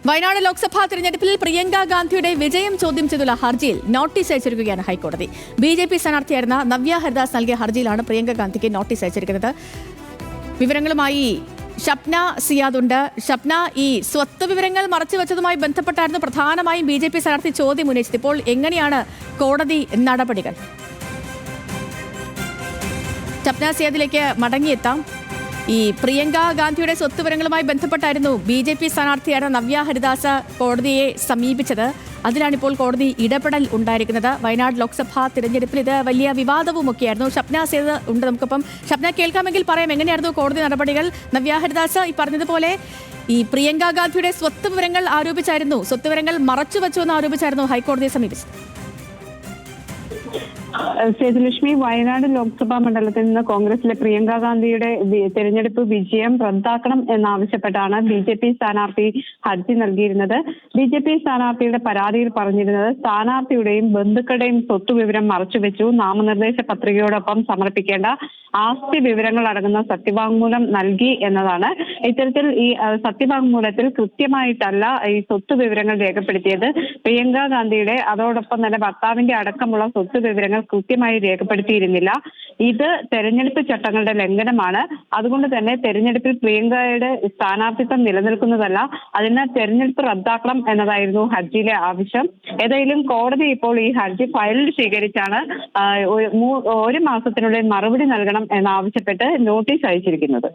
വയനാട് ലോക്സഭാ തിരഞ്ഞെടുപ്പിൽ പ്രിയങ്ക ഗാന്ധിയുടെ വിജയം ചോദ്യം ചെയ്തുള്ള ഹർജിയിൽ നോട്ടീസ് അയച്ചിരിക്കുകയാണ് ഹൈക്കോടതി. ബി.ജെ.പി സ്ഥാനാർത്ഥിയായിരുന്ന നവ്യ ഹരിദാസ് നൽകിയ ഹർജിയിലാണ് പ്രിയങ്ക ഗാന്ധിക്ക് നോട്ടീസ് അയച്ചിരിക്കുന്നത്. വിവരങ്ങളുമായി ഷപ്ന സിയാദ് ഉണ്ട്. ഷപ്ന, ഈ സ്വത്ത് വിവരങ്ങൾ മറച്ചുവെച്ചതുമായി ബന്ധപ്പെട്ടായിരുന്നു പ്രധാനമായും ബി.ജെ.പി സ്ഥാനാർത്ഥി ചോദ്യം ഉന്നയിച്ചത്. ഇപ്പോൾ എങ്ങനെയാണ് കോടതി നടപടികൾ? ഷപ്ന സിയാദിലേക്ക് മടങ്ങിയെത്താം. ഈ പ്രിയങ്ക ഗാന്ധിയുടെ സ്വത്ത് വിവരങ്ങളുമായി ബന്ധപ്പെട്ടായിരുന്നു ബി.ജെ.പി സ്ഥാനാർത്ഥിയായ നവ്യ ഹരിദാസ് കോടതിയെ സമീപിച്ചത്. അതിലാണിപ്പോൾ കോടതി ഇടപെടൽ ഉണ്ടായിരിക്കുന്നത്. വയനാട് ലോക്സഭാ തിരഞ്ഞെടുപ്പിൽ ഇത് വലിയ വിവാദവുമൊക്കെയായിരുന്നു. ഷപ്ന സേത് ഉണ്ട് നമുക്കൊപ്പം. ഷപ്ന, കേൾക്കാമെങ്കിൽ പറയാം, എങ്ങനെയായിരുന്നു കോടതി നടപടികൾ? നവ്യ ഹരിദാസ് ഈ പറഞ്ഞതുപോലെ ഈ പ്രിയങ്ക ഗാന്ധിയുടെ സ്വത്ത് വിവരങ്ങൾ മറച്ചുവെച്ചുവെന്ന് ആരോപിച്ചായിരുന്നു ഹൈക്കോടതിയെ സമീപിച്ചത്. സേതുലക്ഷ്മി, വയനാട് ലോക്സഭാ മണ്ഡലത്തിൽ നിന്ന് കോൺഗ്രസിലെ പ്രിയങ്ക ഗാന്ധിയുടെ തെരഞ്ഞെടുപ്പ് വിജയം റദ്ദാക്കണം എന്നാവശ്യപ്പെട്ടാണ് ബി.ജെ.പി സ്ഥാനാർത്ഥി ഹർജി നൽകിയിരുന്നത്. ബി.ജെ.പി സ്ഥാനാർത്ഥിയുടെ പരാതിയിൽ പറഞ്ഞിരുന്നത് സ്ഥാനാർത്ഥിയുടെയും ബന്ധുക്കളുടെയും സ്വത്തുവിവരം മറച്ചുവെച്ചു, നാമനിർദ്ദേശ പത്രികയോടൊപ്പം സമർപ്പിക്കേണ്ട ആസ്തി വിവരങ്ങൾ അടങ്ങുന്ന സത്യവാങ്മൂലം നൽകി എന്നതാണ്. ഇത്തരത്തിൽ ഈ സത്യവാങ്മൂലത്തിൽ കൃത്യമായിട്ടല്ല ഈ സ്വത്ത് വിവരങ്ങൾ രേഖപ്പെടുത്തിയത്. പ്രിയങ്ക ഗാന്ധിയുടെ അതോടൊപ്പം തന്നെ ഭർത്താവിന്റെ അടക്കമുള്ള സ്വത്ത് വിവരങ്ങൾ കൃത്യമായി രേഖപ്പെടുത്തിയിരുന്നില്ല. ഇത് തെരഞ്ഞെടുപ്പ് ചട്ടങ്ങളുടെ ലംഘനമാണ്. അതുകൊണ്ട് തന്നെ തെരഞ്ഞെടുപ്പിൽ പ്രിയങ്കയുടെ സ്ഥാനാർത്ഥിത്വം നിലനിൽക്കുന്നതല്ല. അതിനാൽ തെരഞ്ഞെടുപ്പ് റദ്ദാക്കണം എന്നതായിരുന്നു ഹർജിയിലെ ആവശ്യം. ഏതായാലും കോടതി ഇപ്പോൾ ഈ ഹർജി ഫയൽ സ്വീകരിച്ചാണ് 1 മാസത്തിനുള്ളിൽ മറുപടി നൽകണം എന്നാവശ്യപ്പെട്ട് നോട്ടീസ് അയച്ചിരിക്കുന്നത്.